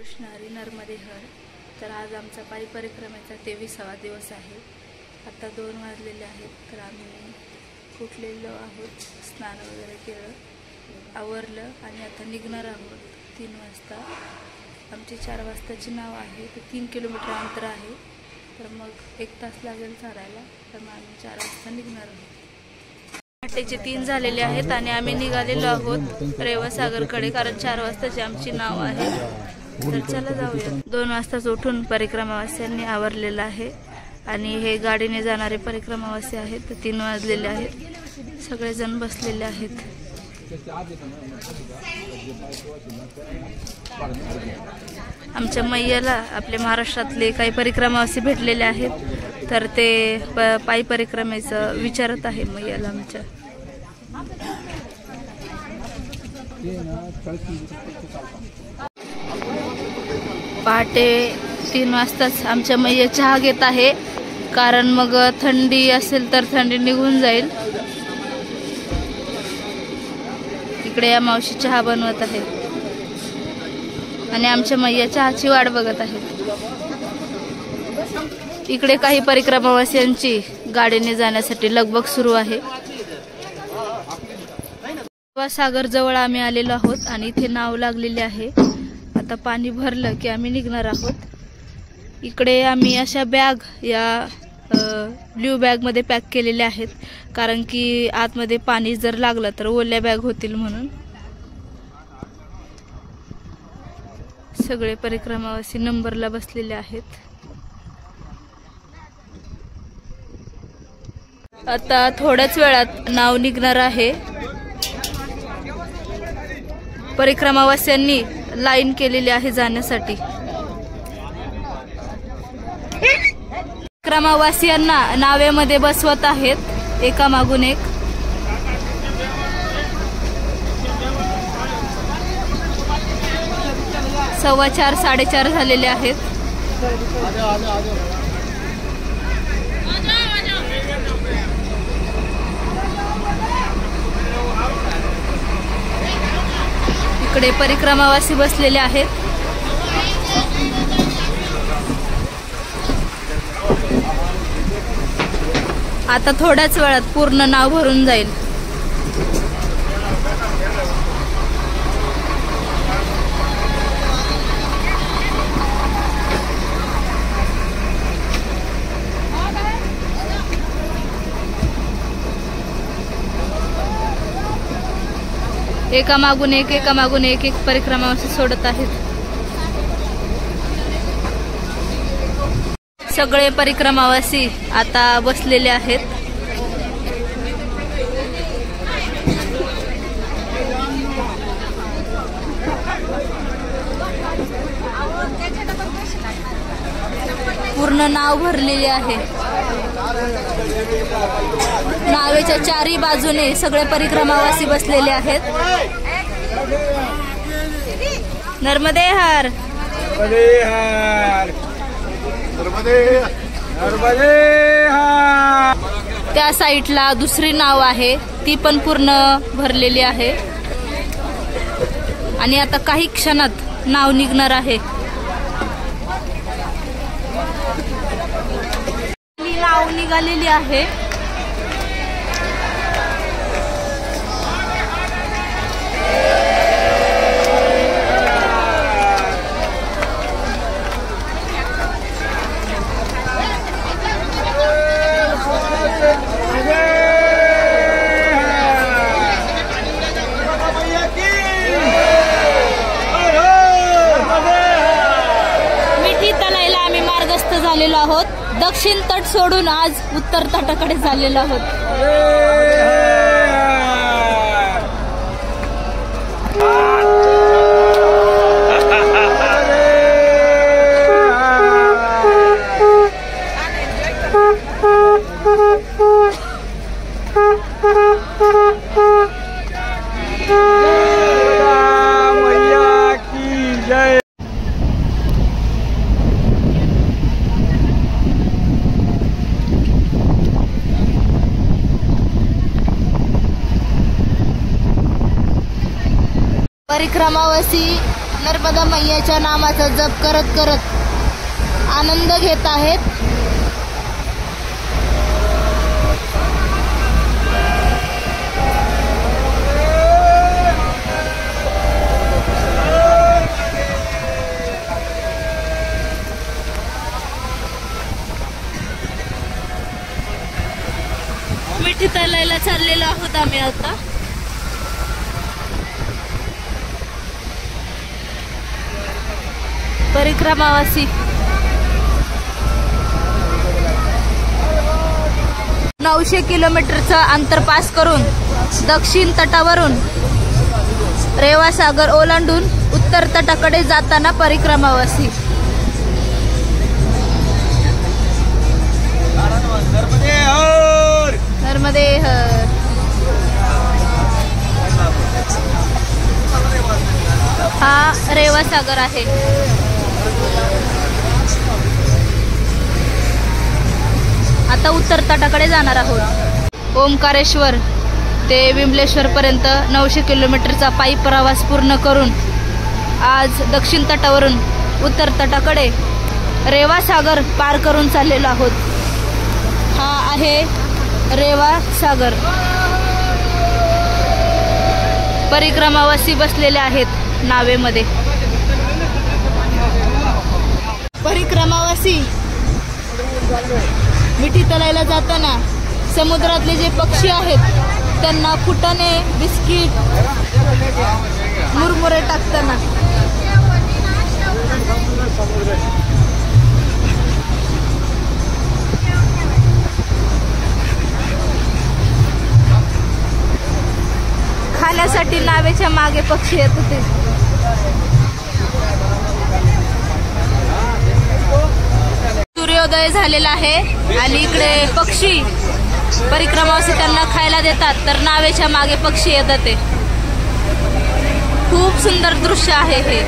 कृष्ण हरी नर्मदे हर। तर आज आमचा पायी परिक्रमेचा 23वा दिवस आहे। आता 2 वाजलेले आहेत। तर आम्ही कुठलेलो आहोत, स्नान वगैरे केलं, आवरलं आणि आता निघणार आहोत 3 वाजता। आमची 4 वाजताची नाव आहे। तर 3 किलोमीटर अंतर आहे। तर मग 1 तास लागेल चालायला। तर मग आम्ही 4 वाजता निघणार आहोत। पहाटेचे 3 झालेले आहेत आणि आम्ही निघालेलो आहोत रेवसागरकडे, कारण 4 वाजताची आमची नाव आहे। तर चला जाऊया। 2 वाजताच उठून परिक्रमावासियांनी आवरलेलं आहे आणि हे गाडीने जाणारे परिक्रमावासी आहेत। तर 3 वाजलेले आहेत, सगळेजण बसलेले आहेत। आमच्या मैयाला आपले महाराष्ट्रातले काही परिक्रमावासी भेटलेले आहेत। तर ते पायी परिक्रमेचं विचारत आहे मैयाला आमच्या। पहाटे 3 वाजताच आमच्या मैया चहा घेत आहे, कारण मग थंडी असेल तर थंडी निघून जाईल। इकडे या मावशी चहा बनवत आहे आणि आमच्या मैया चहाची वाट बघत आहेत। इकडे काही परिक्रमावासियांची गाडीने जाण्यासाठी लगबग सुरू आहे। सागर जवळ आम्ही आलेलो आहोत आणि इथे नाव लागलेली आहे। आता पाणी भरलं की आम्ही निघणार आहोत। इकडे आम्ही अशा बॅग या ब्ल्यू बॅग मध्ये पॅक केलेल्या आहेत, कारण की आतमध्ये पाणी जर लागलं तर ओल्या बॅग होतील म्हणून। सगळे परिक्रमावासी नंबरला बसलेले आहेत। आता थोड्याच वेळात नाव निघणार आहे। परिक्रमावासियांनी लाईन केलेली आहे जाण्यासाठी। परिक्रमावासियांना नावेमध्ये बसवत आहेत एकामागून एक। सव्वा 4 साडेचार झालेले आहेत। इकडे परिक्रमावासी बसलेले आहेत। आता थोड्याच वेळात पूर्ण नाव भरून जाईल। एकामागून एक परिक्रमावासी सोडत आहेत। सगळे परिक्रमावासी आता बसलेले आहेत। पूर्ण नाव भरलेले आहे। नावेच्या 4ही बाजूने सगळे परिक्रमावासी बसलेले आहेत। नर्मदे हर, त्या साईडला दुसरी नाव आहे, ती पण पूर्ण भरलेली आहे आणि आता काही क्षणात नाव निघणार आहे। नाव निघालेली आहे। झालेलो आहोत। दक्षिण तट सोडून आज उत्तर तटाकडे झालेलो आहोत। परिक्रमावासी नर्मदा मैयाच्या नामाचा जप करत करत आनंद घेत आहेत. मिठी तलायला चाललेलो आहोत आम्ही आता. परिक्रमावासी 900 किलोमीटरचं अंतर पास करून दक्षिण तटावरून रेवा सागर ओलांडून उत्तर तटाकडे जाताना परिक्रमावासी. नर्मदे हर. हा रेवा सागर आहे. आता उत्तर तटाकडे जाणार आहोत. ओंकारेश्वर ते विमलेश्वर पर्यंत 900 किलोमीटरचा पायी प्रवास पूर्ण करून आज दक्षिण तटावरून उत्तर तटाकडे रेवा सागर पार करून चाललेलो आहोत. हा आहे रेवा सागर. परिक्रमावासी बसलेले आहेत नावेमध्ये. परिक्रमावासी मिठी तलायला जाताना समुद्रातले जे पक्षी आहेत त्यांना फुटाणे बिस्किट मुरमुरे टाकताना खाण्यासाठी नावेच्या मागे पक्षी येत होते. सूर्योदय झालेला आहे आणि इकडे पक्षी परिक्रमावासी त्यांना खायला देतात, तर नावेच्या मागे पक्षी येतात. ते खूप सुंदर दृश्य आहे हे.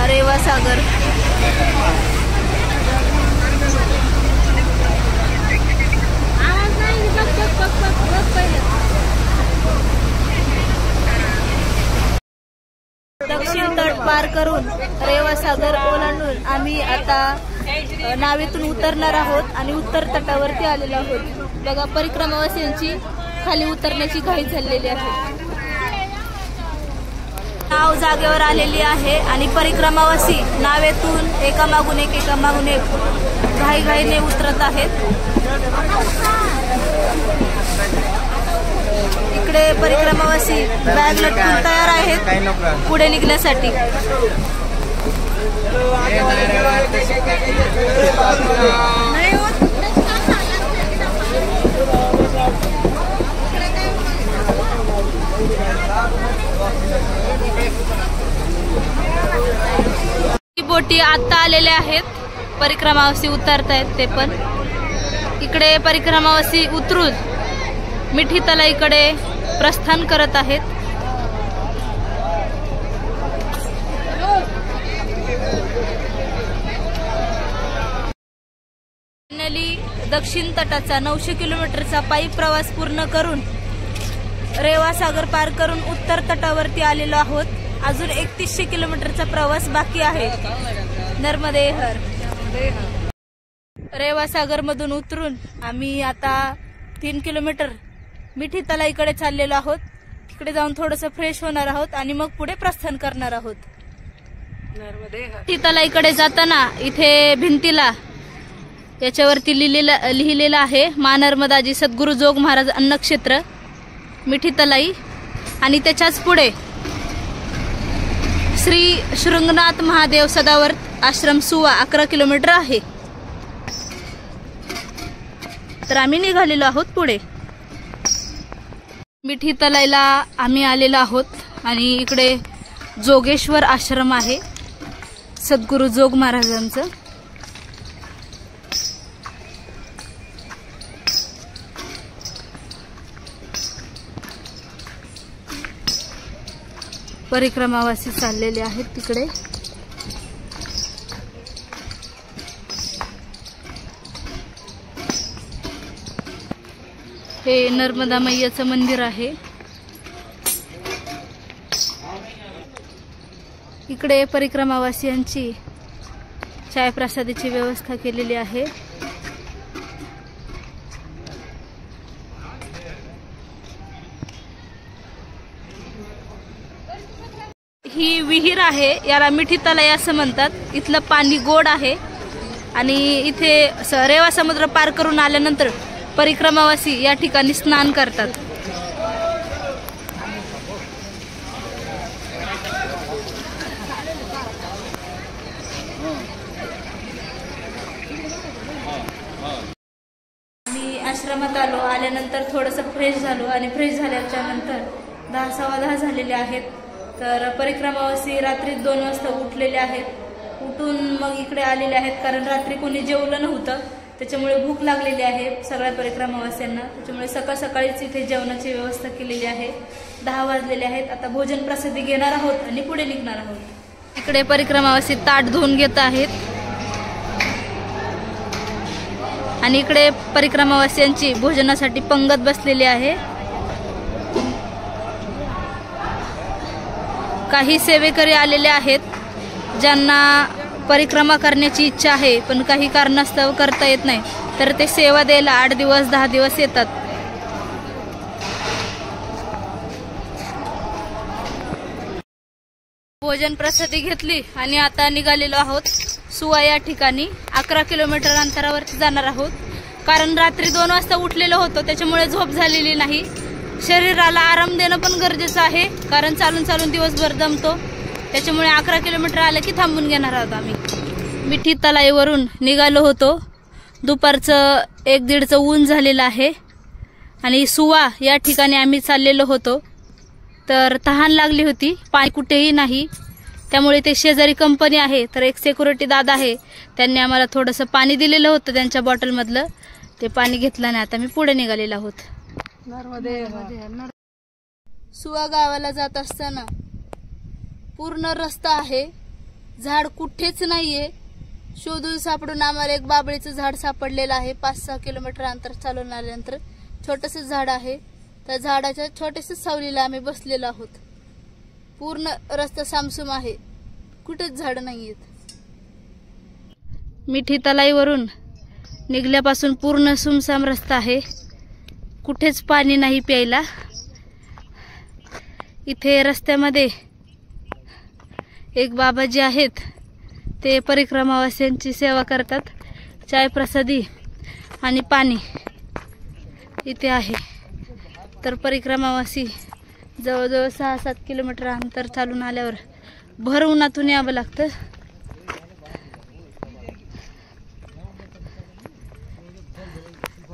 रेवा सागर. दक्षिण तट पार करून रेवा सागर ओलांडून आम्ही आता नावेतून उतरणार आहोत आणि उत्तर तटावरती आलेलो आहोत. बघा परिक्रमावासींची खाली उतरण्याची घाई झालेली आहे. नाव जागेवर आलेली आहे आणि परिक्रमावासी नावेतून एकामागून एक घाईघाईने उतरत आहेत. इकडे परिक्रमावासी बॅग लटकून तयार आहेत पुढे निघण्यासाठी. बोटी आता आलेल्या आहेत. परिक्रमावासी उतरतायत ते पण. इकडे परिक्रमावासी उतरून मिठी तलाईकडे प्रस्थान करत आहेत. फायनली दक्षिण तटाचा 900 किलोमीटरचा पायी प्रवास पूर्ण करून रेवा सागर पार करून उत्तर तटावरती आलेलो आहोत. अजून 3100 किलोमीटरचा प्रवास बाकी आहे. नर्मदे हर. रेवा सागर मधून उतरून आम्ही आता 3 किलोमीटर मिठी तलाईकडे चाललेलो आहोत. तिकडे जाऊन थोडंसं फ्रेश होणार आहोत आणि मग पुढे प्रस्थान करणार आहोत. मिठी तलाईकडे जाताना इथे भिंतीला याच्यावरती लिहिलेलं आहे मा नर्मदाजी सद्गुरू जोग महाराज अन्नक्षेत्र मिठी तलाई आणि त्याच्याच पुढे श्री शृंगनाथ महादेव सदावर्त आश्रम सुवा 11 किलोमीटर आहे. तर आम्ही निघालेलो आहोत पुढे. मिठी तलाईला आम्ही आलेलो आहोत आणि इकडे जोगेश्वर आश्रम आहे सद्गुरू जोग महाराजांचं. परिक्रमावासी चाललेले आहेत तिकडे. हे नर्मदा मैयाचं मंदिर आहे. इकडे परिक्रमावासियांची चाय प्रसादाची व्यवस्था केलेली आहे। ही विहीर आहे, याला मिठी तलाई असं म्हणतात। इथलं पाणी गोड आहे आणि इथे रेवा समुद्र पार करून आल्यानंतर परिक्रमावासी या ठिकाणी स्नान करतात। मी आश्रमात आल्यानंतर थोडंसं फ्रेश झालो आणि फ्रेश झाल्याच्या नंतर 10 सव्वा 10 झालेले आहेत। तर परिक्रमावासी रात्री 2 वाजता उठलेले आहेत। उठून मग इकडे आलेले आहेत, कारण रात्री कोणी जेवलं नव्हतं, त्याच्यामुळे भूक लागलेली आहे सगळ्या परिक्रमावासियांना। त्याच्यामुळे सकाळ सकाळीच इथे जेवणाची व्यवस्था केलेली आहे। 10 वाजलेले आहेत। आता भोजन प्रसादी घेणार आहोत आणि पुढे निघणार आहोत। इकडे परिक्रमावासी ताट धुवून घेत आहेत आणि इकडे परिक्रमावासियांची भोजनासाठी पंगत बसलेली आहे। काही सेवेकरी आलेले आहेत ज्यांना परिक्रमा करण्याची इच्छा आहे, पण काही कारणास्तव करता येत नाही, तर ते सेवा द्यायला 8 दिवस 10 दिवस येतात। भोजन प्रसादी घेतली आणि आता निघालेलो आहोत सुवा या ठिकाणी। 11 किलोमीटर अंतरावरती जाणार आहोत, कारण रात्री 2 वाजता उठलेलो होतो, त्याच्यामुळे झोप झालेली नाही। शरीराला आराम देणं पण गरजेचं आहे, कारण चालून चालून दिवसभर दमतो, त्याच्यामुळे 11 किलोमीटर आलं की थांबून घेणार आहोत आम्ही। मिठी तलाईवरून निघालो होतो, दुपारचं 1-1:30 ऊन झालेलं आहे आणि सुवा या ठिकाणी आम्ही चाललेलो होतो। तर तहान लागली होती, पाणी कुठेही नाही, त्यामुळे ते शेजारी कंपनी आहे, तर एक सिक्युरिटी दादा आहे, त्यांनी आम्हाला थोडंसं पाणी दिलेलं होतं त्यांच्या बॉटलमधलं, ते पाणी घेतलं आणि आता मी पुढे निघालेलो आहोत। सुवा गावाला जात असताना पूर्ण रस्ता आहे, झाड कुठेच नाहीये। शोधून सापडून आम्हाला एक बाबळीचं झाड सापडलेलं आहे। 5-6 किलोमीटर अंतर चालून आल्यानंतर छोटंसं झाड आहे, त्या झाडाच्या छोट्याशा सावलीला आम्ही बसलेलो आहोत। पूर्ण रस्ता सामसूम आहे, कुठेच झाड नाहीयेत। मिठी तलाईवरून निघल्यापासून पूर्ण सुमसाम रस्ता आहे, कुठेच पाणी नाही प्यायला। इथे रस्त्यामध्ये एक बाबाजी आहेत, ते परिक्रमावासियांची सेवा करतात। चाय प्रसादी आणि पाणी इथे आहे। तर परिक्रमावासी जवळजवळ 6-7 किलोमीटर अंतर चालून आल्यावर भर उन्हातून यावं लागतं।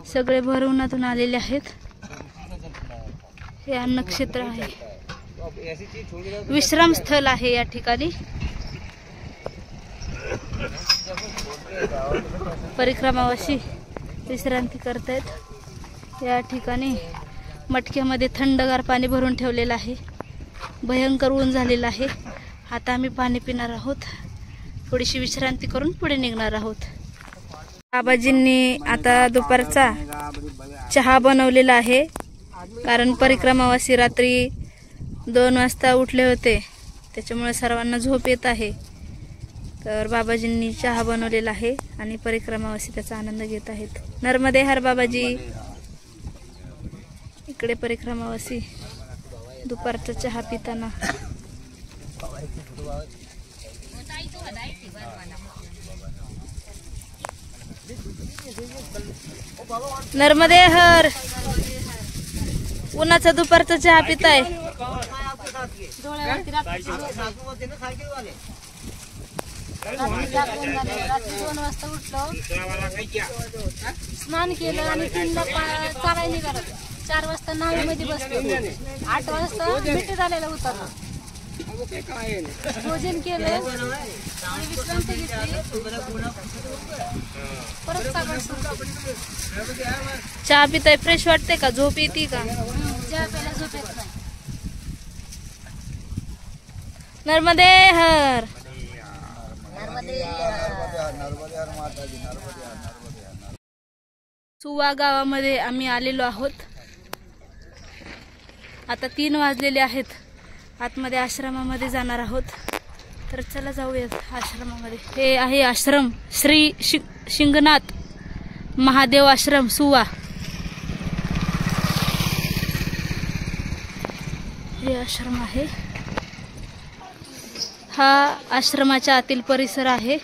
सगळे भर उन्हातून आलेले आहेत। हे अन्नक्षेत्र आहे, विश्राम स्थळ आहे या ठिकाणी। परिक्रमावासी विश्रांती करतायत। या ठिकाणी मटक्यामध्ये थंडगार पाणी भरून ठेवलेलं आहे, भयंकर ऊन झालेलं आहे। आता आम्ही पाणी पिणार आहोत, थोडीशी विश्रांती करून पुढे निघणार आहोत। बाबाजींनी आता दुपारचा चहा बनवलेला आहे, कारण परिक्रमावासी रात्री 2 वाजता उठले होते, त्याच्यामुळे सर्वांना झोप येत आहे। तर बाबाजींनी चहा बनवलेला आहे आणि परिक्रमावासी त्याचा आनंद घेत आहेत। नर्मदे हर बाबाजी। इकडे परिक्रमावासी दुपारचा चहा पिताना। नर्मदे हर। उन्हाचा दुपारचा चहा पिताय। रात्री 2 वाजता उठलो, स्नान केलं आणि 3ला चालायला निघालो। 4 वाजता नावेमध्ये बसलो, 8 वाजता मिठी झालेला उतरलो, भोजन केलं आणि विश्रांती घेतली, परत सकाळ सुरू। चहा पिताय, फ्रेश वाटते का? झोप येते का? चहा प्यायला झोप येत नाही। नर्मदे हर। सुवा गावामध्ये आम्ही आलेलो आहोत। आता 3 वाजलेले आहेत, आतमध्ये आश्रमामध्ये जाणार आहोत। तर चला जाऊयात आश्रमामध्ये. हे आहे आश्रम श्री शिंगनाथ महादेव आश्रम सुवा. हे आश्रम आहे. हा आश्रमाच्या आतील परिसर आहे.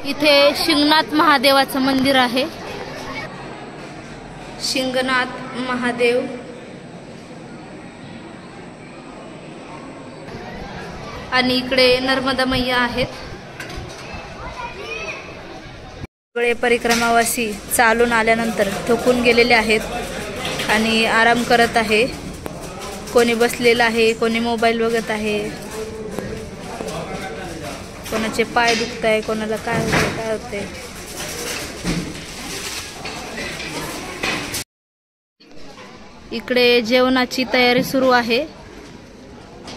इथे शिंगनाथ महादेवाचं मंदिर आहे. शिंगनाथ महादेव आणि इकडे नर्मदा मैया आहेत. सगळे परिक्रमावासी चालून आल्यानंतर थकून गेलेले आहेत आणि आराम करत आहे. कोणी बसलेलं आहे, कोणी मोबाईल बघत आहे, कोणाचे पाय दुखत आहे, कोणाला काय होते. इकडे जेवणाची तयारी सुरू आहे.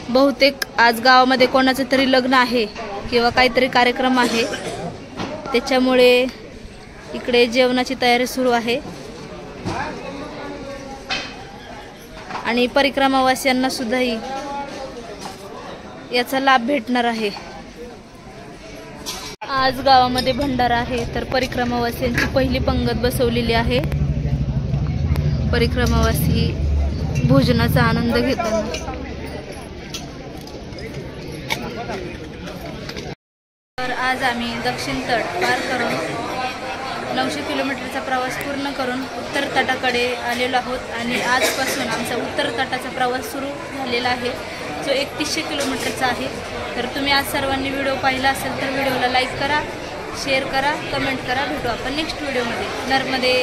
बहुतेक आज गावामध्ये कोणाचं तरी लग्न आहे किंवा काहीतरी कार्यक्रम आहे, त्याच्यामुळे इकडे जेवणाची तयारी सुरू आहे. आणि परिक्रमावासियांना सुद्धाही याचा लाभ भेटणार आहे. आज गावामध्ये भंडारा आहे, तर परिक्रमावासियांची पहिली पंगत बसवलेली आहे. परिक्रमावासी भोजनाचा आनंद घेतात. तर आज आम्ही दक्षिण तट पार करून 900 किलोमीटरचा प्रवास पूर्ण करून उत्तर तटाकडे आलेलो आहोत. आणि आजपासून आमचा उत्तर तटाचा प्रवास सुरू झालेला आहे, जो 3100 किलोमीटरचा आहे. तर तुम्ही आज सर्वांनी व्हिडिओ पाहिला असेल तर व्हिडिओला लाईक करा, शेअर करा, कमेंट करा. भेटू आपण नेक्स्ट व्हिडिओमध्ये. नर्मदे.